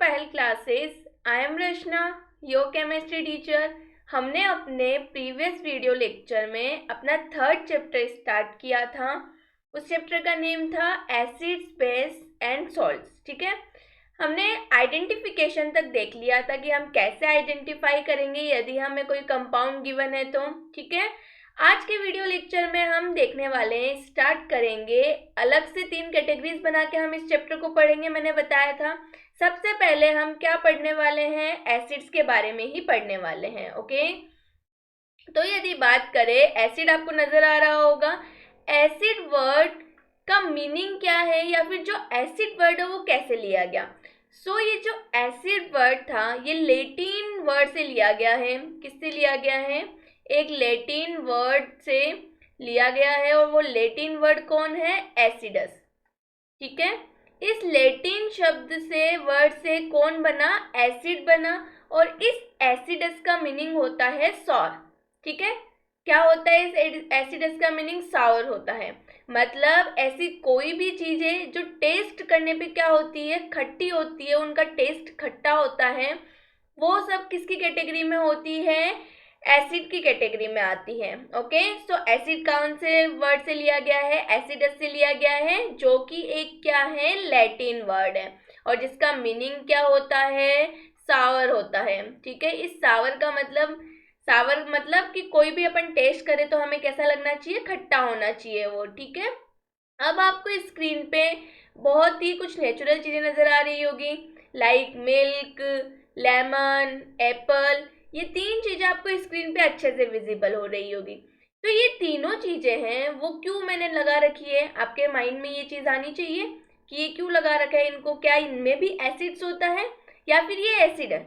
File classes. I am Rachna, your chemistry teacher. हमने अपने previous video lecture में अपना थर्ड चैप्टर स्टार्ट किया था। उस चैप्टर का नेम था एसिड्स, बेस एंड सॉल्ट्स। ठीक है, हमने आइडेंटिफिकेशन तक देख लिया था कि हम कैसे आइडेंटिफाई करेंगे यदि हमें कोई कंपाउंड गिवन है तो। ठीक है, आज के वीडियो लेक्चर में हम देखने वाले हैं, स्टार्ट करेंगे अलग से 3 कैटेगरीज बना के हम इस चैप्टर को पढ़ेंगे। मैंने बताया था सबसे पहले हम क्या पढ़ने वाले हैं, एसिड्स के बारे में ही पढ़ने वाले हैं। ओके, तो यदि बात करें, एसिड आपको नजर आ रहा होगा। एसिड वर्ड का मीनिंग क्या है या फिर जो एसिड वर्ड है वो कैसे लिया गया। ये जो एसिड वर्ड था ये लैटिन वर्ड से लिया गया है। किससे लिया गया है? एक लैटिन वर्ड से लिया गया है, और वो लैटिन वर्ड कौन है? एसिडस। ठीक है, इस लैटिन शब्द से, वर्ड से कौन बना? एसिड बना, और इस एसिडस का मीनिंग होता है सॉर। ठीक है, क्या होता है इस एसिडस का मीनिंग? सावर होता है। मतलब ऐसी कोई भी चीजें जो टेस्ट करने पे क्या होती है? खट्टी होती है, उनका टेस्ट खट्टा होता है, वो सब किसकी कैटेगरी में होती है? एसिड की कैटेगरी में आती है। ओके, सो एसिड कौन से वर्ड से लिया गया है? एसिडस से लिया गया है, जो कि एक क्या है? लैटिन वर्ड है, और जिसका मीनिंग क्या होता है? सावर होता है। ठीक है, इस सावर मतलब कि कोई भी अपन टेस्ट करे तो हमें कैसा लगना चाहिए? खट्टा होना चाहिए वो। ठीक है, अब आपको स्क्रीन पे बहुत ही कुछ नेचुरल चीजें नजर आ रही होगी, लाइक मिल्क, लेमन, एप्पल। ये 3 चीजें आपको स्क्रीन पे अच्छे से विजिबल हो रही होगी। तो ये तीनों चीजें हैं, वो क्यों मैंने लगा रखी है? आपके माइंड में ये चीज आनी चाहिए कि ये क्यों लगा रखा है इनको। क्या इनमें भी एसिड्स होता है या फिर ये एसिड है?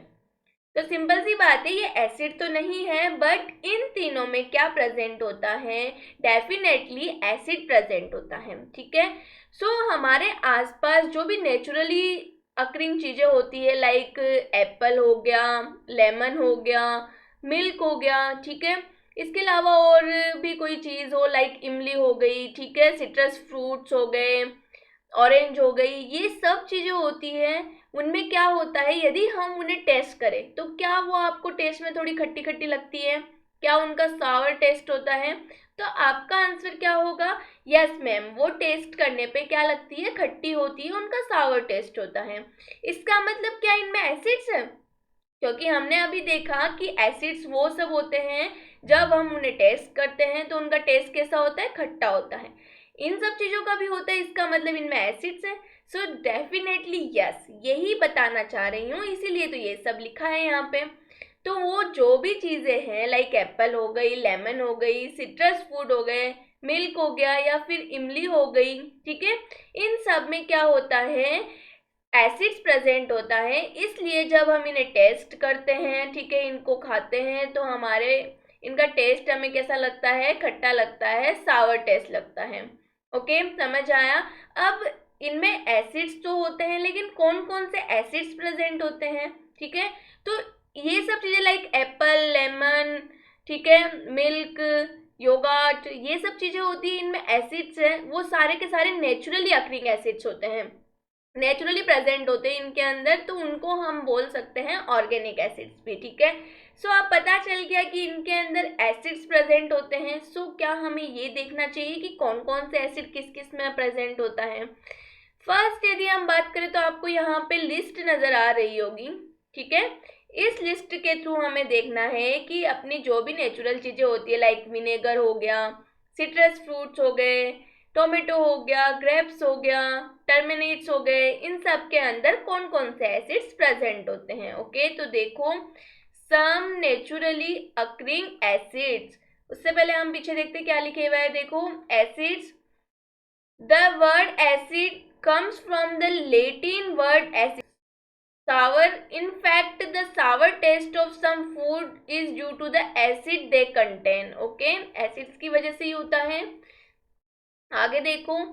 तो सिंपल सी बात है, ये एसिड तो नहीं है, बट इन तीनों में क्या प्रेजेंट होता है? डेफिनेटली एसिड प्रेजेंट होता है। ठीक है, हमारे आसपास जो भी नेचुरली अक्रिंग चीजें होती है, लाइक एप्पल हो गया, लेमन हो गया, मिल्क हो गया। ठीक है, इसके अलावा और भी कोई चीज हो, लाइक इमली हो गई। ठीक है, सिट्रस फ्रूट्स हो गए, ऑरेंज हो गई, ये सब चीजें होती है। उनमें क्या होता है, यदि हम उन्हें टेस्ट करें तो क्या वो आपको टेस्ट में थोड़ी खट्टी खट्टी लगती है? क्या उनका सावर टेस्ट होता है? तो आपका आंसर क्या होगा? यस मैम, वो टेस्ट करने पे क्या लगती है? खट्टी होती है, उनका सावर टेस्ट होता है। इसका मतलब क्या इनमें एसिड्स है? क्योंकि हमने अभी देखा कि एसिड्स वो सब होते हैं जब हम उन्हें टेस्ट करते हैं तो उनका टेस्ट कैसा होता है? खट्टा होता है। इन सब चीजों का भी होता है, इसका मतलब इनमें एसिड्स है। सो डेफिनेटली यस, यही बताना चाह रही हूँ, इसीलिए तो ये सब लिखा है यहाँ पे। तो वो जो भी चीजें हैं, लाइक एप्पल हो गई, लेमन हो गई, सिट्रस फूड हो गए, मिल्क हो गया, या फिर इमली हो गई। ठीक है, इन सब में क्या होता है? एसिड्स प्रेजेंट होता है। इसलिए जब हम इन्हें टेस्ट करते हैं, ठीक है, इनको खाते हैं, तो हमारे इनका टेस्ट हमें कैसा लगता है? खट्टा लगता है, सावर टेस्ट लगता है। ओके, समझ आया? अब इनमें एसिड्स तो होते हैं, लेकिन कौन कौन से एसिड्स प्रेजेंट होते हैं? ठीक है, तो ये सब चीजें लाइक एप्पल, लेमन, ठीक है, मिल्क, योगर्ट, ये सब चीजें होती है, इनमें एसिड्स है, वो सारे के सारे नेचुरली अक्रिंग एसिड्स होते हैं, नेचुरली प्रेजेंट होते हैं इनके अंदर, तो उनको हम बोल सकते हैं ऑर्गेनिक एसिड्स भी। ठीक है, अब पता चल गया कि इनके अंदर एसिड्स प्रेजेंट होते हैं। क्या हमें ये देखना चाहिए कि कौन कौन से एसिड किस किस में प्रेजेंट होता है? फर्स्ट यदि हम बात करें तो आपको यहाँ पे लिस्ट नजर आ रही होगी। ठीक है, इस लिस्ट के थ्रू हमें देखना है कि अपनी जो भी नेचुरल चीजें होती है, लाइक विनेगर हो गया, सिट्रस फ्रूट्स हो गए, टोमेटो हो गया, ग्रेप्स हो गया, टर्मिनेट्स हो गए, इन सब के अंदर कौन कौन से एसिड्स प्रेजेंट होते हैं। ओके, तो देखो, सम नेचुरली अक्रिंग एसिड्स। उससे पहले हम पीछे देखते क्या लिखे हुआ है। देखो, acids, the word acid comes from the Latin word acid, sour. In fact, the sour taste of some food is due to the acid they contain. Okay, acids की वजह से ही होता है। आगे देखो,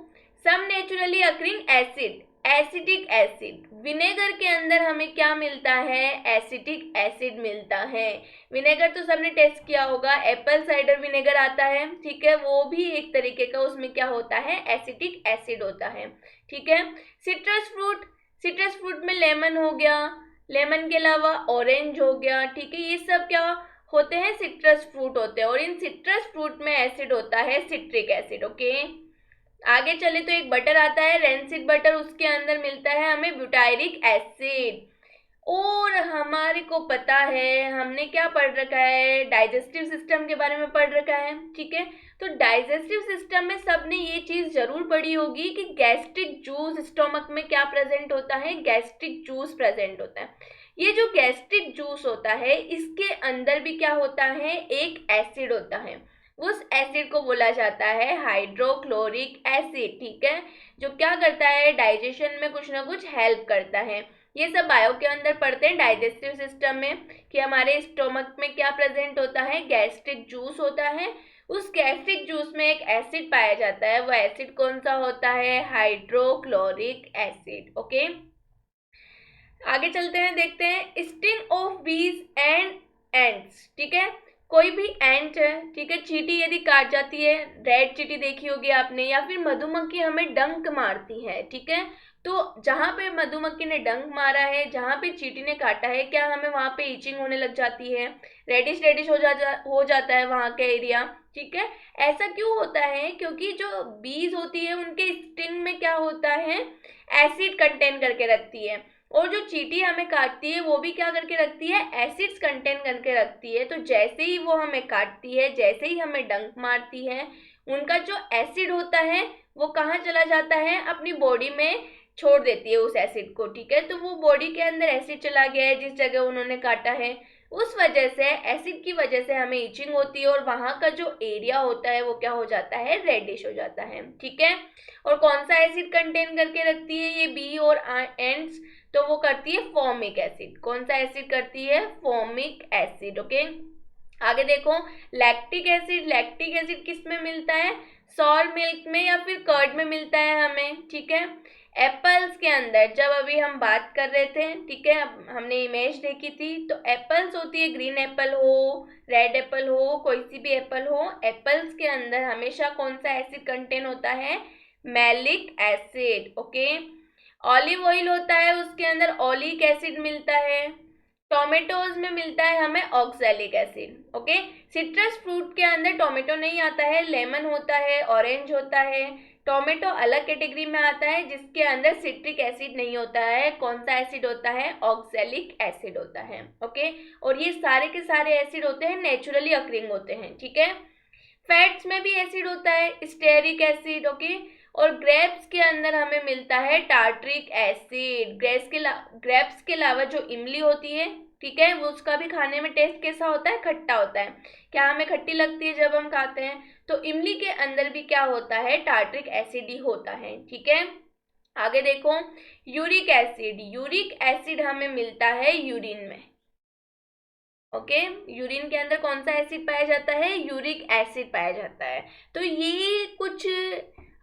some naturally occurring acid, acetic acid. Vinegar के अंदर हमें क्या मिलता है? एसिटिक एसिड मिलता है। विनेगर तो सबने टेस्ट किया होगा, एप्पल साइडर विनेगर आता है। ठीक है, वो भी एक तरीके का, उसमें क्या होता है? एसिटिक एसिड होता है। ठीक है, सिट्रस फ्रूट, सिट्रस फ्रूट में लेमन हो गया, लेमन के अलावा ऑरेंज हो गया, ठीक है। ये सब क्या होते हैं, सिट्रस फ्रूट होते हैं, और इन सिट्रस फ्रूट में एसिड होता है सिट्रिक एसिड। ओके, आगे चले तो एक बटर आता है, रेंसिड बटर, उसके अंदर मिलता है हमें ब्यूटायरिक एसिड। और हमारे को पता है, हमने क्या पढ़ रखा है, डाइजेस्टिव सिस्टम के बारे में पढ़ रखा है, ठीक है। तो डाइजेस्टिव सिस्टम में सबने ये चीज जरूर पढ़ी होगी कि गैस्ट्रिक जूस स्टोमक में क्या प्रेजेंट होता है, गैस्ट्रिक जूस प्रेजेंट होता है। ये जो गैस्ट्रिक जूस होता है इसके अंदर भी क्या होता है, एक एसिड होता है। उस एसिड को बोला जाता है हाइड्रोक्लोरिक एसिड, ठीक है, जो क्या करता है, डाइजेशन में कुछ ना कुछ हेल्प करता है। ये सब बायो के अंदर पढ़ते हैं डाइजेस्टिव सिस्टम में कि हमारे स्टोमक में क्या प्रेजेंट होता है, गैस्ट्रिक जूस होता है। उस गैस्ट्रिक जूस में एक एसिड पाया जाता है, वो एसिड कौन सा होता है, हाइड्रोक्लोरिक एसिड। ओके, आगे चलते हैं, देखते हैं स्टिंग ऑफ बीज एंड एंड्स, ठीक है। कोई भी एंट है, ठीक है, चींटी यदि काट जाती है, रेड चींटी देखी होगी आपने, या फिर मधुमक्खी हमें डंक मारती है, ठीक है। तो जहां पे मधुमक्खी ने डंक मारा है, जहां पे चींटी ने काटा है, क्या हमें वहां पे इचिंग होने लग जाती है, रेडिश रेडिश हो जाता है वहां का एरिया, ठीक है। ऐसा क्यों होता है, क्योंकि जो बीज होती है उनके स्टिंग में क्या होता है, एसिड कंटेन करके रखती है, और जो चींटी हमें काटती है वो भी क्या करके रखती है, एसिड्स कंटेन करके रखती है। तो जैसे ही वो हमें काटती है, जैसे ही हमें डंक मारती है, उनका जो एसिड होता है वो कहाँ चला जाता है, अपनी बॉडी में छोड़ देती है उस एसिड को, ठीक है। तो वो बॉडी के अंदर एसिड चला गया है जिस जगह उन्होंने काटा है, उस वजह से, एसिड की वजह से हमें इचिंग होती है, और वहां का जो एरिया होता है वो क्या हो जाता है, रेडिश हो जाता है, ठीक है। और कौन सा एसिड कंटेन करके रखती है ये बी और एंड्स, तो वो करती है फॉर्मिक एसिड। कौन सा एसिड करती है, फॉर्मिक एसिड। ओके, आगे देखो, लैक्टिक एसिड, लैक्टिक एसिड किस में मिलता है, सॉर मिल्क में या फिर कर्ड में मिलता है हमें, ठीक है। एप्पल्स के अंदर, जब अभी हम बात कर रहे थे, ठीक है, हमने इमेज देखी थी, तो एप्पल्स होती है, ग्रीन एप्पल हो, रेड एप्पल हो, कोई सी भी एप्पल हो, एप्पल्स के अंदर हमेशा कौन सा एसिड कंटेन होता है, malic acid. Okay, olive oil होता है, उसके अंदर ऑलिक एसिड मिलता है। टोमेटोज में मिलता है हमें oxalic acid. Okay, citrus fruit के अंदर टोमेटो नहीं आता है, लेमन होता है, ऑरेंज होता है। टोमेटो अलग कैटेगरी में आता है जिसके अंदर सिट्रिक एसिड नहीं होता है। कौन सा एसिड होता है, ऑक्सैलिक एसिड होता है। ओके, और ये सारे के सारे एसिड होते हैं नेचुरली अक्रिंग होते हैं, ठीक है। फैट्स में भी एसिड होता है, स्टेरिक एसिड। ओके, और ग्रेप्स के अंदर हमें मिलता है टार्ट्रिक एसिड। ग्रेप्स के अलावा जो इमली होती है, ठीक है, वो उसका भी खाने में टेस्ट कैसा होता है, खट्टा होता है। क्या हमें खट्टी लगती है जब हम खाते हैं, तो इमली के अंदर भी क्या होता है, टार्ट्रिक एसिड ही होता है, ठीक है। आगे देखो, यूरिक एसिड, यूरिक एसिड हमें मिलता है यूरिन में। ओके, यूरिन के अंदर कौन सा एसिड पाया जाता है, यूरिक एसिड पाया जाता है। तो ये कुछ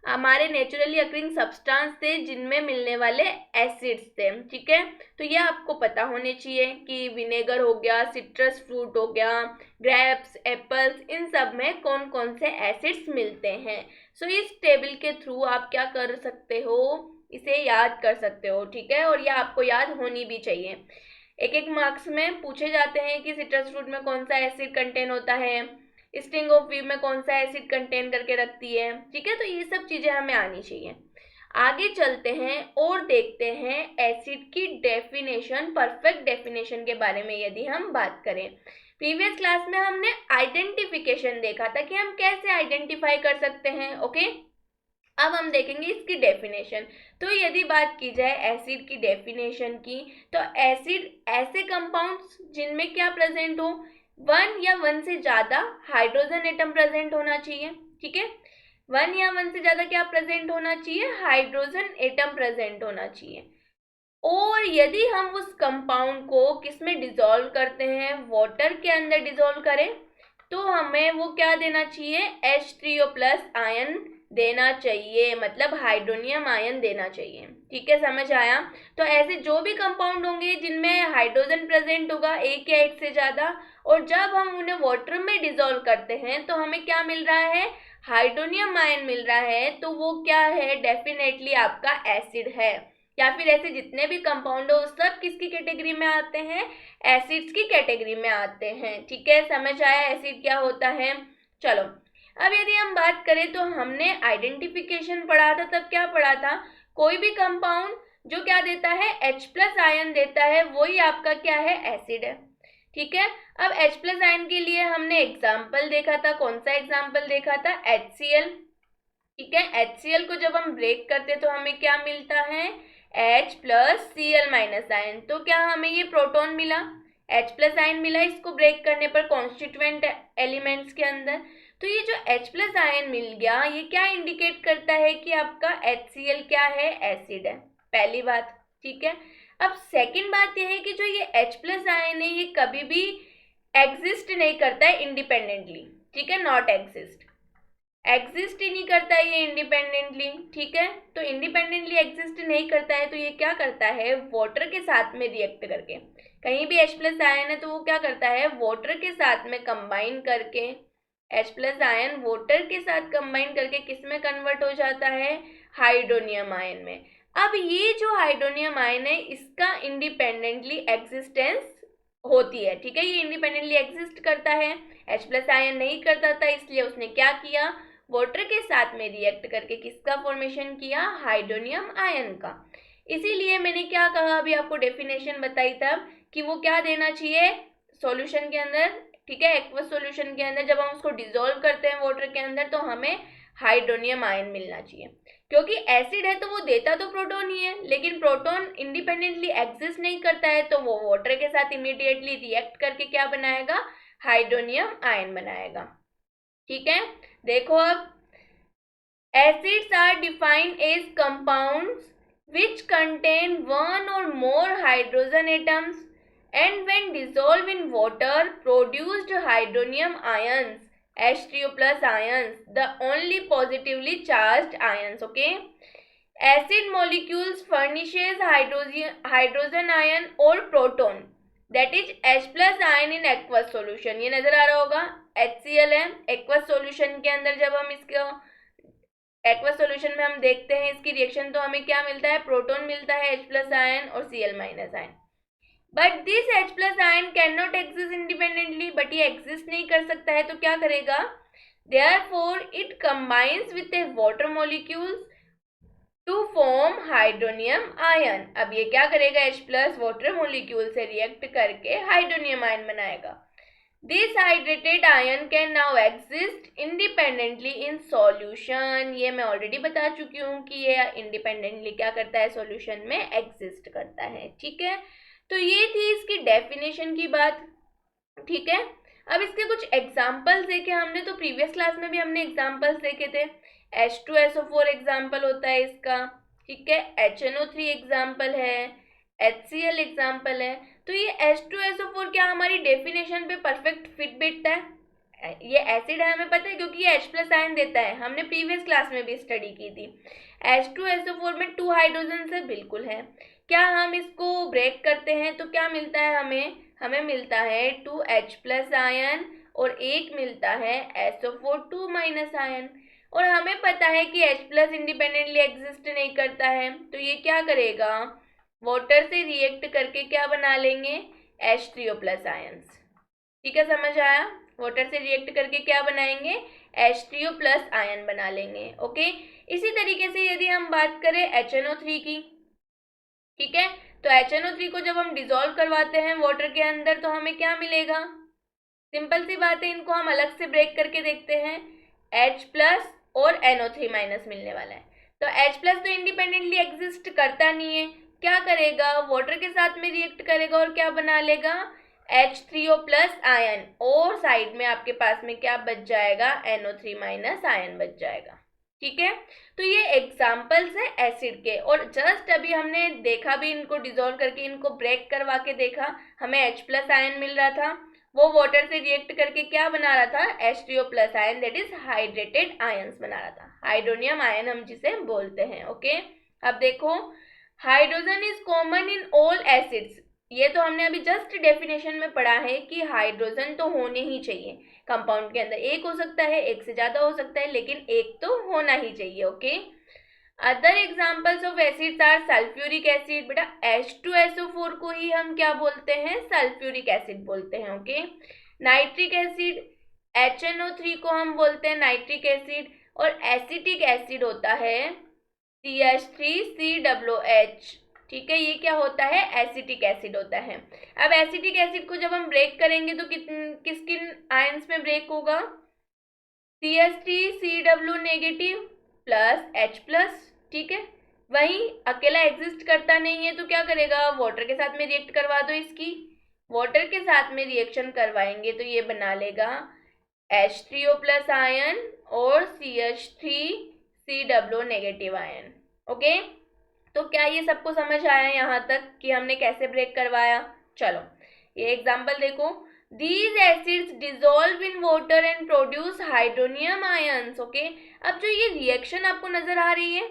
हमारे नेचुरली अक्रिंग सब्सटेंस थे जिनमें मिलने वाले एसिड्स थे, ठीक है। तो ये आपको पता होने चाहिए कि विनेगर हो गया, सिट्रस फ्रूट हो गया, ग्रेप्स, एप्पल्स, इन सब में कौन कौन से एसिड्स मिलते हैं। सो इस टेबल के थ्रू आप क्या कर सकते हो, इसे याद कर सकते हो, ठीक है, और ये आपको याद होनी भी चाहिए। एक एक मार्क्स में पूछे जाते हैं कि सिट्रस फ्रूट में कौन सा एसिड कंटेन होता है, स्टिंग ऑफ वीव में कौन सा एसिड कंटेन करके रखती है, ठीक है। तो ये सब चीजें हमें आनी चाहिए। आगे चलते हैं और देखते हैं एसिड की डेफिनेशन, परफेक्ट डेफिनेशन के बारे में यदि हम बात करें। प्रीवियस क्लास में हमने आइडेंटिफिकेशन देखा था कि हम कैसे आइडेंटिफाई कर सकते हैं। ओके, अब हम देखेंगे इसकी डेफिनेशन। तो यदि बात की जाए एसिड की डेफिनेशन की, तो एसिड ऐसे कंपाउंड्स जिनमें क्या प्रेजेंट हो, वन या वन से ज्यादा हाइड्रोजन एटम प्रेजेंट होना चाहिए, ठीक है। वन या वन से ज्यादा क्या प्रेजेंट होना चाहिए, हाइड्रोजन एटम प्रेजेंट होना चाहिए। और यदि हम उस कंपाउंड को किसमें डिसॉल्व करते हैं, वाटर के अंदर डिसॉल्व करें, तो हमें वो क्या देना चाहिए, H3O+ आयन देना चाहिए, मतलब हाइड्रोनियम आयन देना चाहिए, ठीक है, समझ आया। तो ऐसे जो भी कंपाउंड होंगे जिनमें हाइड्रोजन प्रेजेंट होगा एक या एक से ज्यादा, और जब हम उन्हें वाटर में डिसॉल्व करते हैं तो हमें क्या मिल रहा है, हाइड्रोनियम आयन मिल रहा है, तो वो क्या है, डेफिनेटली आपका एसिड है। या फिर ऐसे जितने भी कंपाउंड हो सब किसकी कैटेगरी में आते हैं, एसिड्स की कैटेगरी में आते हैं। ठीक है, समझ आया एसिड क्या होता है। चलो अब यदि हम बात करें तो हमने आइडेंटिफिकेशन पढ़ा था, तब क्या पढ़ा था, कोई भी कंपाउंड जो क्या देता है, H+ आयन देता है, वही आपका क्या है, एसिड है। ठीक है, अब H+ आयन के लिए हमने एग्जाम्पल देखा था, कौन सा एग्जाम्पल देखा था, HCl। ठीक है, HCl को जब हम ब्रेक करते तो हमें क्या मिलता है, H+Cl- आयन। तो क्या हमें ये प्रोटॉन मिला, H+ आयन मिला इसको ब्रेक करने पर कॉन्स्टिट्यूएंट एलिमेंट्स के अंदर। तो ये जो H+ आयन मिल गया, ये क्या इंडिकेट करता है कि आपका HCl क्या है, एसिड है, पहली बात। ठीक है, अब सेकंड बात यह है कि जो ये H+ आयन है ये कभी भी एग्जिस्ट नहीं करता है इंडिपेंडेंटली। ठीक है, नॉट एग्जिस्ट ही नहीं करता है ये इंडिपेंडेंटली। ठीक है, तो इंडिपेंडेंटली एग्जिस्ट नहीं करता है, तो ये क्या करता है, वाटर के साथ में रिएक्ट करके, कहीं भी H+ आयन है तो वो क्या करता है, वाटर के साथ में कंबाइन करके, H+ आयन वाटर के साथ कंबाइन करके किस में कन्वर्ट हो जाता है, हाइड्रोनियम आयन में। अब ये जो हाइड्रोनियम आयन है इसका इंडिपेंडेंटली एग्जिस्टेंस होती है। ठीक है, ये इंडिपेंडेंटली एग्जिस्ट करता है, H+ आयन नहीं करता था, इसलिए उसने क्या किया, वाटर के साथ में रिएक्ट करके किसका फॉर्मेशन किया, हाइड्रोनियम आयन का। इसीलिए मैंने क्या कहा, अभी आपको डेफिनेशन बताई तब, कि वो क्या देना चाहिए सॉल्यूशन के अंदर। ठीक है, एक्वस सॉल्यूशन के अंदर जब हम उसको डिसॉल्व करते हैं वाटर के अंदर तो हमें हाइड्रोनियम आयन मिलना चाहिए, क्योंकि एसिड है तो वो देता तो प्रोटॉन ही है, लेकिन प्रोटॉन इंडिपेंडेंटली एग्जिस्ट नहीं करता है, तो वो वाटर के साथ इमीडिएटली रिएक्ट करके क्या बनाएगा, हाइड्रोनियम आयन बनाएगा। ठीक है, देखो अब acids are defined as compounds which contain one or more hydrogen atoms and when dissolved in water produced hydronium ions, H3O+ ions, the only positively charged ions. Okay, acid molecules furnishes hydrogen ion or proton, that is H+ ion in aqueous solution. ये नजर आ रहा होगा, HCl है, aqueous solution के अंदर जब हम इसको एक्वस सॉल्यूशन में हम देखते हैं इसकी रिएक्शन, तो हमें क्या मिलता है, प्रोटॉन मिलता है, H+ आयन और Cl- ion. But this H+ ion can not exist independently, but ये एग्जिस्ट नहीं कर सकता है, तो क्या करेगा, therefore it combines with a water molecules to form hydronium ion. अब ये क्या करेगा, H+ वाटर मॉलिक्यूल से रिएक्ट करके हाइड्रोनियम आयन बनाएगा। This hydrated ion can now exist independently in solution. ये मैं ऑलरेडी बता चुकी हूँ कि ये इंडिपेंडेंटली क्या करता है, सॉल्यूशन में एग्जिस्ट करता है। ठीक है, तो ये थी इसकी डेफिनेशन की बात। ठीक है, अब इसके कुछ एग्जाम्पल्स देखे हमने, तो प्रीवियस क्लास में भी हमने एग्जाम्पल्स देखे थे। H2SO4 एग्जाम्पल होता है इसका। ठीक है, HNO3 एग्जाम्पल है, HCl एग्जाम्पल है। तो ये H2SO4 क्या हमारी डेफिनेशन पे परफेक्ट फिट बैठता है, ये एसिड है हमें पता है, क्योंकि ये H+ आयन देता है, हमने प्रीवियस क्लास में भी स्टडी की थी। H2SO4 में 2 हाइड्रोजन से बिल्कुल है। क्या हम इसको ब्रेक करते हैं तो क्या मिलता है हमें मिलता है 2H+ आयन और एक मिलता है SO4 2- आयन। और हमें पता है कि H+ इंडिपेंडेंटली एग्जिस्ट नहीं करता है, तो ये क्या करेगा, वाटर से रिएक्ट करके क्या बना लेंगे, H3O+ आयंस। ठीक है, समझ आया, वाटर से रिएक्ट करके क्या बनाएंगे, H3O+ आयन बना लेंगे। ओके, इसी तरीके से यदि हम बात करें HNO3 की, ठीक है, तो HNO3 को जब हम डिसॉल्व करवाते हैं वाटर के अंदर तो हमें क्या मिलेगा, सिंपल सी बात है, इनको हम अलग से ब्रेक करके देखते हैं, H+ और NO3- मिलने वाला है। तो H+ तो इंडिपेंडेंटली एग्जिस्ट करता नहीं है, क्या करेगा, वाटर के साथ में रिएक्ट करेगा और क्या बना लेगा, H3O+ आयन, और साइड में आपके पास में क्या बच जाएगा, NO3- आयन बच जाएगा। ठीक है, तो ये एग्जाम्पल्स है एसिड के, और जस्ट अभी हमने देखा भी, इनको डिसॉल्व करके इनको ब्रेक करवा के देखा, हमें H+ आयन मिल रहा था, वो वाटर से रिएक्ट करके क्या बना रहा था, H3O+ ion, that is hydrated ions बना रहा था, हाइड्रोनियम आयन हम जिसे बोलते हैं। ओके, अब देखो, hydrogen is common in all acids. ये तो हमने अभी जस्ट डेफिनेशन में पढ़ा है कि हाइड्रोजन तो होने ही चाहिए कंपाउंड के अंदर, एक हो सकता है, एक से ज्यादा हो सकता है, लेकिन एक तो होना ही चाहिए। Okay, other examples of acids are sulphuric acid, बेटा H2SO4 को ही हम क्या बोलते हैं, सल्फ्यूरिक एसिड बोलते हैं। ओके, नाइट्रिक एसिड HNO3 को हम बोलते हैं नाइट्रिक एसिड, और एसिटिक एसिड होता है CH3COOH। ठीक है, ये क्या होता है, एसिटिक एसिड होता है। अब एसिटिक एसिड को जब हम ब्रेक करेंगे तो किस किन आयंस में ब्रेक होगा, CH3COO negative plus H plus. ठीक है, वही अकेला एग्जिस्ट करता नहीं है तो क्या करेगा, वाटर के साथ में रिएक्ट करवा दो इसकी, वाटर के साथ में रिएक्शन करवाएंगे तो ये बना लेगा H3O प्लस आयन और CH3COO नेगेटिव आयन। ओके, तो क्या ये सबको समझ आया यहाँ तक कि हमने कैसे ब्रेक करवाया। चलो ये एग्जाम्पल देखो, These acids dissolve in water and produce hydronium ions। Okay, अब जो ये रिएक्शन आपको नजर आ रही है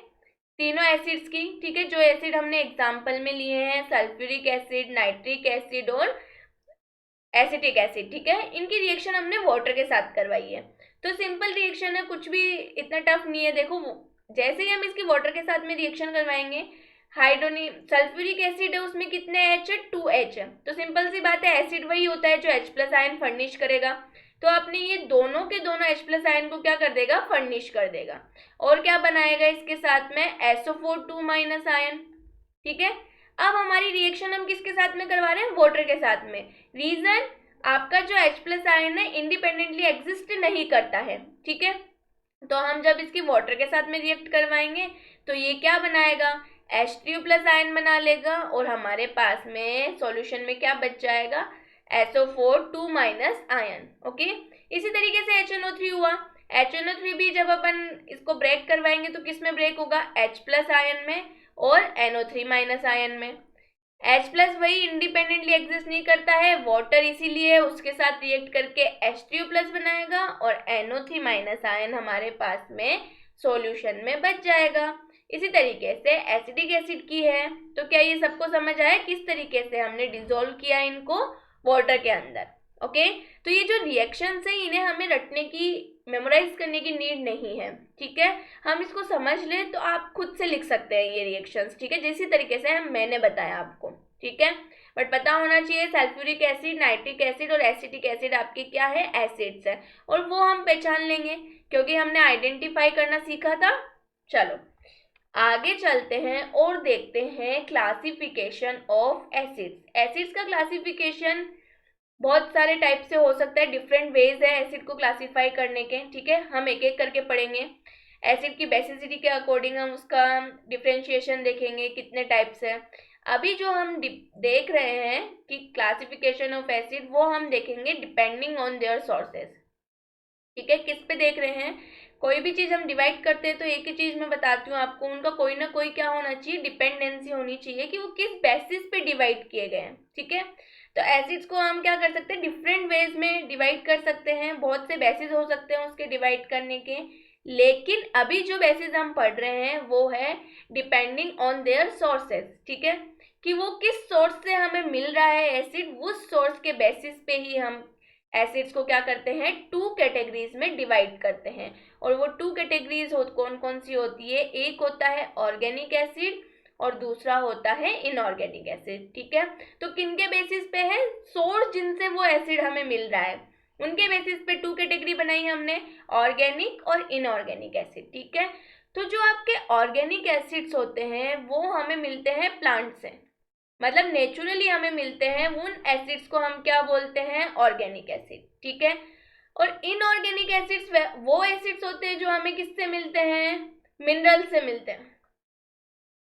तीनों एसिड्स की, ठीक है, जो एसिड हमने एग्जाम्पल में लिए हैं सल्फ्यूरिक एसिड, नाइट्रिक एसिड और एसिटिक एसिड, ठीक है, इनकी रिएक्शन हमने वाटर के साथ करवाई है। तो सिंपल रिएक्शन है, कुछ भी इतना टफ नहीं है। देखो जैसे ही हम इसकी वाटर के साथ में रिएक्शन करवाएंगे, हाइड्रोनियम सल्फ्यूरिक एसिड है उसमें कितने H है, 2H है, तो सिंपल सी बात है एसिड वही होता है जो H प्लस आयन फर्निश करेगा, तो अपने ये दोनों के दोनों H प्लस आयन को क्या कर देगा, फर्निश कर देगा, और क्या बनाएगा इसके साथ में SO4 2 माइनस आयन। ठीक है, अब हमारी रिएक्शन हम किसके साथ में करवा रहे हैं, वाटर के साथ में। रीजन, आपका जो H प्लस आयन है इंडिपेंडेंटली एग्जिस्ट नहीं करता है। ठीक है, तो हम जब इसकी वाटर के साथ में रिएक्ट करवाएंगे तो ये क्या बनाएगा, H3O प्लस आयन बना लेगा, और हमारे पास में सॉल्यूशन में क्या बच जाएगा, SO4 2 माइनस आयन। ओके, इसी तरीके से HNO3 हुआ, HNO3 भी जब अपन इसको ब्रेक करवाएंगे तो किस में ब्रेक होगा, H प्लस आयन में और NO3 माइनस आयन में। H प्लस वही इंडिपेंडेंटली एग्जिस्ट नहीं करता है, वाटर इसीलिए उसके साथ रिएक्ट करके H3O प्लस बनाएगा और NO3 माइनस आयन हमारे पास में सॉल्यूशन में बच जाएगा। इसी तरीके से एसिडिक एसिड की है, तो क्या ये सबको समझ आया किस तरीके से हमने डिसॉल्व किया इनको वाटर के अंदर। ओके, तो ये जो रिएक्शंस है इन्हें हमें रटने की, मेमोराइज करने की नीड नहीं है। ठीक है, हम इसको समझ लें तो आप खुद से लिख सकते हैं ये रिएक्शंस। ठीक है, जिसी तरीके से मैंने बताया आपको। ठीक है, बट पता होना चाहिए सल्फ्यूरिक एसिड, नाइट्रिक एसिड और एसिटिक एसिड आपके क्या है, एसिड्स है, और वो हम पहचान लेंगे क्योंकि हमने आइडेंटिफाई करना सीखा था। चलो आगे चलते हैं और देखते हैं क्लासिफिकेशन ऑफ एसिड्स। एसिड्स का क्लासिफिकेशन बहुत सारे टाइप से हो सकता है, डिफरेंट वेज है एसिड को क्लासीफाई करने के। ठीक है, हम एक एक करके पढ़ेंगे। एसिड की बेसिसिटी के अकॉर्डिंग हम उसका डिफ्रेंशिएशन देखेंगे कितने टाइप्स है। अभी जो हम देख रहे हैं कि क्लासिफिकेशन ऑफ एसिड, वो हम देखेंगे डिपेंडिंग ऑन देयर सोर्सेज। ठीक है, किस पे देख रहे हैं, कोई भी चीज हम डिवाइड करते हैं तो एक ही चीज मैं बताती हूँ आपको, उनका कोई ना कोई क्या होना चाहिए, डिपेंडेंसी होनी चाहिए कि वो किस बेसिस पे डिवाइड किए गए हैं। ठीक है, तो एसिड्स को हम क्या कर सकते हैं, डिफरेंट वेज में डिवाइड कर सकते हैं, बहुत से बेसिस हो सकते हैं उसके डिवाइड करने के, लेकिन अभी जो बेसिस हम पढ़ रहे हैं वो है डिपेंडिंग ऑन देयर सोर्सेज। ठीक है, कि वो किस सोर्स से हमें मिल रहा है एसिड, उस सोर्स के बेसिस पे ही हम एसिड्स को क्या करते हैं, टू कैटेगरीज में डिवाइड करते हैं। और वो टू कैटेगरीज कौन कौन सी होती है, एक होता है ऑर्गेनिक एसिड और दूसरा होता है इनऑर्गेनिक एसिड। ठीक है, तो किनके बेसिस पे है, सोर्स जिनसे वो एसिड हमें मिल रहा है उनके बेसिस पे टू कैटेगरी बनाई हमने, ऑर्गेनिक और इनऑर्गेनिक एसिड। ठीक है, तो जो आपके ऑर्गेनिक एसिड्स होते हैं वो हमें मिलते हैं प्लांट से, मतलब नेचुरली हमें मिलते हैं, उन एसिड्स को हम क्या बोलते हैं, ऑर्गेनिक एसिड। ठीक है, और इनऑर्गेनिक एसिड्स वो एसिड्स होते हैं जो हमें किससे मिलते हैं, मिनरल से मिलते हैं।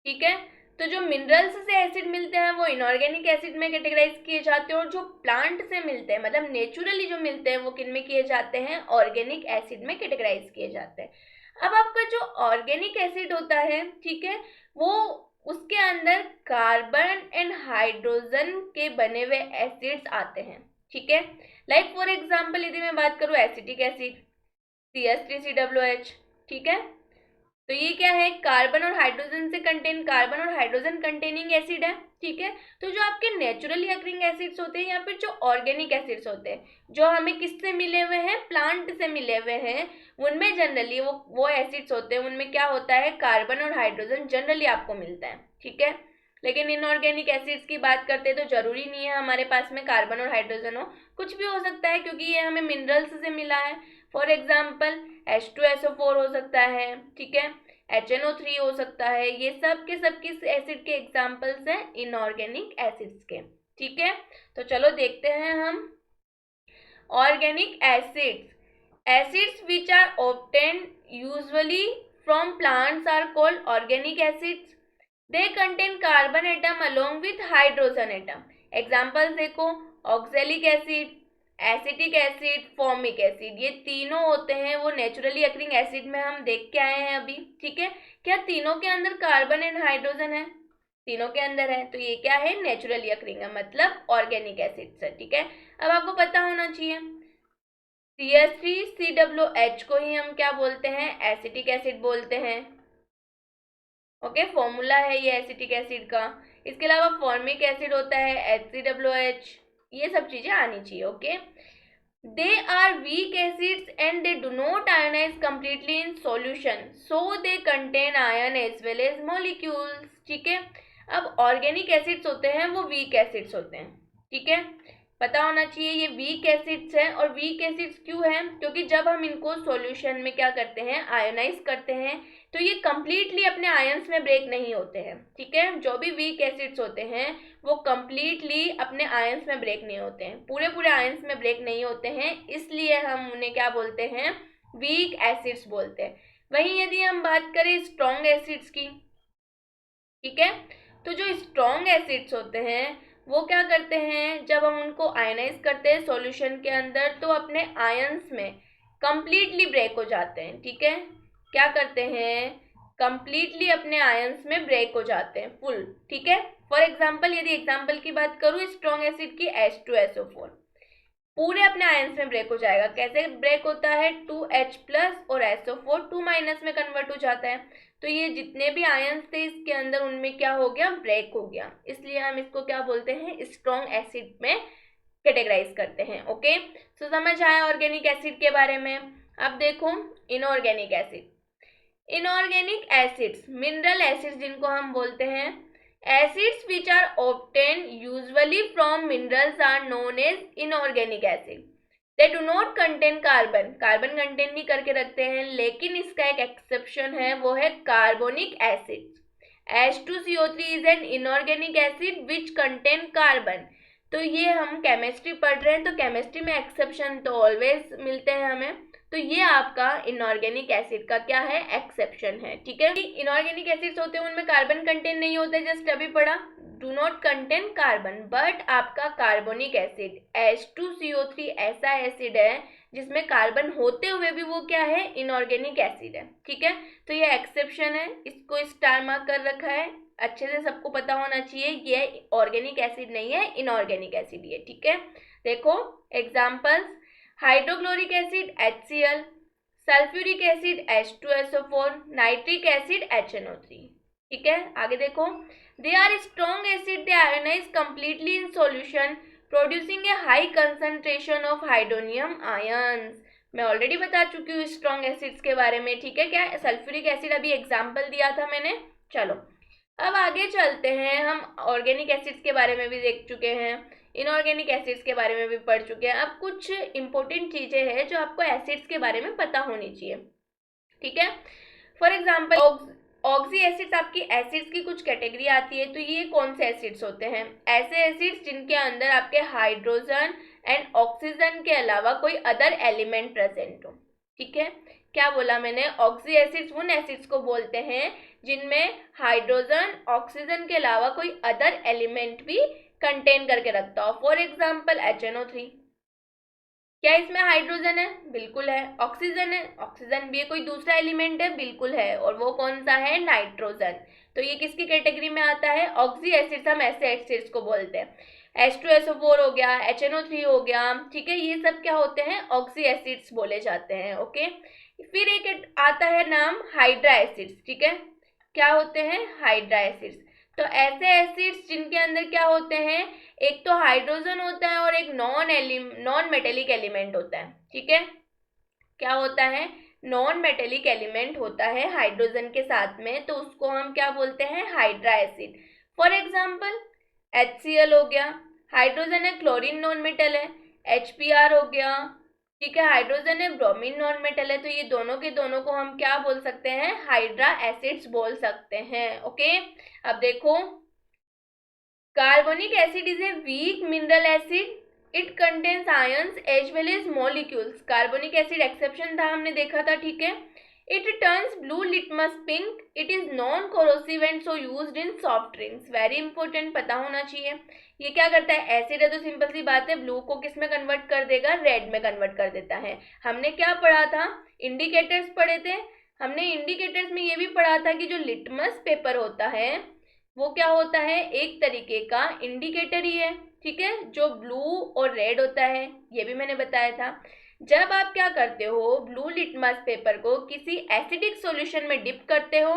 ठीक है, तो जो मिनरल्स से एसिड मिलते हैं वो इनऑर्गेनिक एसिड में कैटेगराइज किए जाते हैं, और जो प्लांट से मिलते हैं मतलब नेचुरली जो मिलते हैं वो किन में किए जाते हैं, ऑर्गेनिक एसिड में कैटेगराइज किए जाते हैं। अब आपका जो ऑर्गेनिक एसिड होता है, ठीक है, वो उसके अंदर कार्बन एंड हाइड्रोजन के बने हुए एसिड्स आते हैं। ठीक है, लाइक फॉर एग्जांपल यदि मैं बात करूं एसिटिक एसिड CH3COOH। ठीक है, तो ये क्या है, कार्बन और हाइड्रोजन से कंटेन, कार्बन और हाइड्रोजन कंटेनिंग एसिड है। ठीक है, तो जो आपके नेचुरली अकरिंग एसिड्स होते हैं या फिर जो ऑर्गेनिक एसिड्स होते हैं जो हमें किससे मिले हुए हैं, प्लांट से मिले हुए हैं, उनमें जनरली वो एसिड्स होते हैं, उनमें क्या होता है, कार्बन और हाइड्रोजन जनरली आपको मिलता है, ठीक है। लेकिन इनऑर्गेनिक एसिड्स की बात करते हैं तो जरूरी नहीं है हमारे पास में कार्बन और हाइड्रोजन हो, कुछ भी हो सकता है क्योंकि ये हमें मिनरल्स से मिला है। फॉर एग्जाम्पल H2SO4 हो सकता है, ठीक है, HNO3 हो सकता है, ये सब के सब किस एसिड के एग्जाम्पल्स हैं, इनऑर्गेनिक एसिड्स के, ठीक है। तो चलो देखते हैं हम organic acids which are obtained usually from plants are called organic acids. They contain carbon atom along with hydrogen atom. Examples देखो, oxalic acid, acetic acid, formic acid, ये तीनों होते हैं वो नेचुरली अकरिंग एसिड में हम देख के आए हैं अभी, ठीक है। क्या तीनों के अंदर कार्बन एंड हाइड्रोजन है, तीनों के अंदर है, तो ये क्या है, नेचुरली अकरिंग है, मतलब ऑर्गेनिक एसिड्स है, ठीक है। अब आपको पता होना चाहिए CH3COOH को ही हम क्या बोलते हैं, एसिटिक एसिड बोलते हैं, ओके, फॉर्मूला है ये एसिटिक एसिड का। इसके अलावा फॉर्मिक एसिड होता है HCOOH, ये सब चीजें आनी चाहिए, okay. They are weak acids and they do not ionise completely in solution, so they contain ion as well as molecules, ठीक है। अब ऑर्गेनिक एसिड्स होते हैं वो वीक एसिड्स होते हैं, ठीक है, पता होना चाहिए ये वीक एसिड्स हैं। और वीक एसिड्स क्यों हैं, क्योंकि जब हम इनको सॉल्यूशन में क्या करते हैं, आयोनाइज करते हैं, तो ये कंप्लीटली अपने आयंस में ब्रेक नहीं होते हैं, ठीक है। जो भी वीक एसिड्स होते हैं वो कंप्लीटली अपने आयंस में ब्रेक नहीं होते हैं, पूरे पूरे आयंस में ब्रेक नहीं होते हैं, इसलिए हम उन्हें क्या बोलते हैं, वीक एसिड्स बोलते हैं। वहीं यदि हम बात करें स्ट्रॉन्ग एसिड्स की, ठीक है, तो जो स्ट्रॉन्ग एसिड्स होते हैं वो क्या करते हैं, जब हम उनको आयनाइज करते हैं सॉल्यूशन के अंदर तो अपने आयंस में कंप्लीटली ब्रेक हो जाते हैं, ठीक है, क्या करते हैं, कंप्लीटली अपने आयंस में ब्रेक हो जाते हैं फुल, ठीक है। फॉर एग्जांपल यदि एग्जांपल की बात करूँ स्ट्रॉन्ग एसिड की, H2SO4 पूरे अपने आयंस में ब्रेक हो जाएगा। कैसे ब्रेक होता है, 2H+ और SO4 2- में कन्वर्ट हो जाता है, तो ये जितने भी आयंस थे इसके अंदर उनमें क्या हो गया, ब्रेक हो गया, इसलिए हम इसको क्या बोलते हैं, स्ट्रॉन्ग एसिड में कैटेगराइज करते हैं, ओके। सो समझ आया ऑर्गेनिक एसिड के बारे में। अब देखो इनऑर्गेनिक एसिड्स मिनरल एसिड्स जिनको हम बोलते हैं, acids which are obtained usually from minerals are known as inorganic acid. They do not contain carbon contain नहीं करके रखते हैं, लेकिन इसका एक एक्सेप्शन है, वो है carbonic acid. H2CO3 is an inorganic acid which contain carbon। तो ये हम केमिस्ट्री पढ़ रहे हैं तो केमिस्ट्री में एक्सेप्शन तो ऑलवेज मिलते हैं हमें, तो ये आपका इनऑर्गेनिक एसिड का क्या है, एक्सेप्शन है, ठीक है। इनऑर्गेनिक एसिड्स होते हैं उनमें कार्बन कंटेन नहीं होता, जस्ट अभी पढ़ा, do not contain carbon, but आपका कार्बोनिक एसिड H2CO3 ऐसा एसिड है जिसमें कार्बन होते हुए भी वो क्या है, इनऑर्गेनिक एसिड है, ठीक है। तो ये एक्सेप्शन है, इसको स्टार मार्क कर रखा है, अच्छे से सबको पता होना चाहिए ये ऑर्गेनिक एसिड नहीं है, इनऑर्गेनिक एसिड ये, ठीक है। देखो examples, hydrochloric acid HCl, sulphuric acid H2SO4, nitric acid HNO3, ठीक है। आगे देखो, they are strong acid, they ionise completely in solution producing a high concentration of hydronium ions. मैं ऑलरेडी बता चुकी हूँ स्ट्रॉन्ग एसिड्स के बारे में, ठीक है। क्या सल्फ्यूरिक एसिड अभी एग्जाम्पल दिया था मैंने। चलो अब आगे चलते हैं, हम ऑर्गेनिक एसिड्स के बारे में भी देख चुके हैं, इनऑर्गेनिक एसिड्स के बारे में भी पढ़ चुके हैं। अब कुछ इंपॉर्टेंट चीजें हैं जो आपको एसिड्स के बारे में पता होनी चाहिए, ठीक है। फॉर एग्जांपल ऑक्सी एसिड्स आपकी एसिड्स की कुछ कैटेगरी आती है, तो ये कौन से एसिड्स होते हैं, ऐसे एसिड्स जिनके अंदर आपके हाइड्रोजन एंड ऑक्सीजन के अलावा कोई अदर एलिमेंट प्रेजेंट हो, ठीक है। क्या बोला मैंने, ऑक्सी एसिड्स उन एसिड्स को बोलते हैं जिनमें हाइड्रोजन ऑक्सीजन के अलावा कोई अदर एलिमेंट भी कंटेन करके रखता हो। फॉर एग्जाम्पल HNO3, क्या इसमें हाइड्रोजन है, बिल्कुल है। ऑक्सीजन है, ऑक्सीजन भी कोई दूसरा एलिमेंट है, बिल्कुल है, और वो कौन सा है, नाइट्रोजन। तो ये किसकी कैटेगरी में आता है, ऑक्सी एसिड्स, हम ऐसे एसिड्स को बोलते हैं। H2SO4 हो गया, HNO3 हो गया, ठीक है, ये सब क्या होते हैं, ऑक्सी एसिड्स बोले जाते हैं, ओके। फिर एक आता है नाम हाइड्रा एसिड्स, ठीक है, क्या होते हैं, हाइड्रा एसिड्स। तो ऐसे एसिड्स जिनके अंदर क्या होते हैं, एक तो हाइड्रोजन होता है और एक नॉन मेटेलिक एलिमेंट होता है, ठीक है। क्या होता है, नॉन मेटेलिक एलिमेंट होता है हाइड्रोजन के साथ में, तो उसको हम क्या बोलते हैं, hydra acid. For example HCl हो गया, हाइड्रोजन है, क्लोरीन नॉन मेटल है। HBr हो गया, ठीक है, हाइड्रोजन है, ब्रोमीन नॉन मेटल है। तो ये दोनों के दोनों को हम क्या बोल सकते हैं, हाइड्रा एसिड्स बोल सकते हैं। ओके, अब देखो, carbonic acid is a weak mineral acid, it contains ions as well as molecules. Carbonic acid exception था, हमने देखा था, ठीक है। It turns blue litmus pink, it is non corrosive and so used in soft drinks. Very important, पता होना चाहिए। ये क्या करता है, एसिड है तो सिंपल सी बात है, ब्लू को किस में कन्वर्ट कर देगा, रेड में कन्वर्ट कर देता है। हमने क्या पढ़ा था, इंडिकेटर्स पढ़े थे। हमने इंडिकेटर्स में ये भी पढ़ा था कि जो लिटमस पेपर होता है वो क्या होता है, एक तरीके का इंडिकेटर ही है, ठीक है, जो ब्लू और रेड होता है, ये भी मैंने बताया था। जब आप क्या करते हो, ब्लू लिटमस पेपर को किसी एसिडिक सॉल्यूशन में डिप करते हो,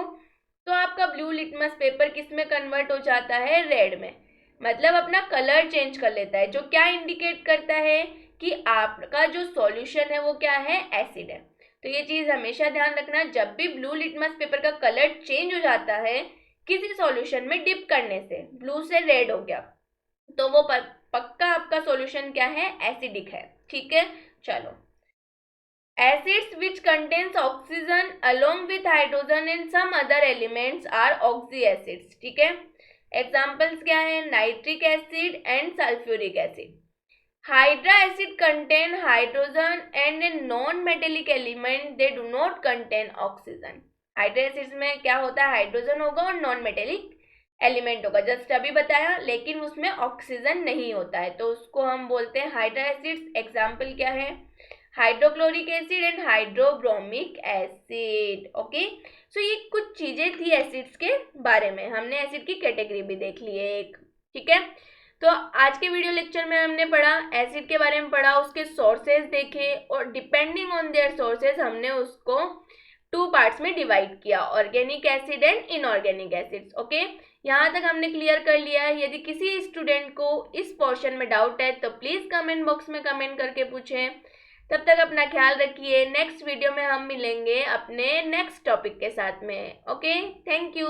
तो आपका ब्लू लिटमस पेपर किस में कन्वर्ट हो जाता है, रेड में। मतलब अपना कलर चेंज कर लेता है, जो क्या इंडिकेट करता है कि आपका जो सॉल्यूशन है वो क्या है, एसिड है। तो ये चीज हमेशा ध्यान रखना, जब भी ब्लू लिटमस पेपर का कलर चेंज हो जाता है किसी सॉल्यूशन में डिप करने से, ब्लू से रेड हो गया, तो वो पक्का आपका सॉल्यूशन क्या है, एसिडिक है, ठीक है। चलो, acids which contains oxygen along with hydrogen and some other elements are oxy acids, ठीक है। एग्जाम्पल्स क्या है, nitric acid and sulphuric acid. Hydra acid contain hydrogen and a non metallic element, they do not contain oxygen. Hydra acids में क्या होता है, hydrogen होगा और नॉन मेटेलिक एलिमेंट होगा, जस्ट अभी बताया, लेकिन उसमें ऑक्सीजन नहीं होता है, तो उसको हम बोलते हैं हाइड्रा एसिड्स। एग्जाम्पल क्या है, hydrochloric acid and hydrobromic acid. Okay, so ये कुछ चीजें थी एसिड्स के बारे में, हमने एसिड की कैटेगरी भी देख ली है एक, ठीक है। तो आज के वीडियो लेक्चर में हमने पढ़ा, एसिड के बारे में पढ़ा, उसके सोर्सेज देखे, और डिपेंडिंग ऑन देयर सोर्सेज हमने उसको 2 पार्ट्स में डिवाइड किया, organic acid and inorganic acids. Okay, यहाँ तक हमने क्लियर कर लिया है। यदि किसी स्टूडेंट को इस पोर्शन में डाउट है तो प्लीज कमेंट बॉक्स में कमेंट करके पूछें। तब तक अपना ख्याल रखिए, नेक्स्ट वीडियो में हम मिलेंगे अपने नेक्स्ट टॉपिक के साथ में। Okay, thank you.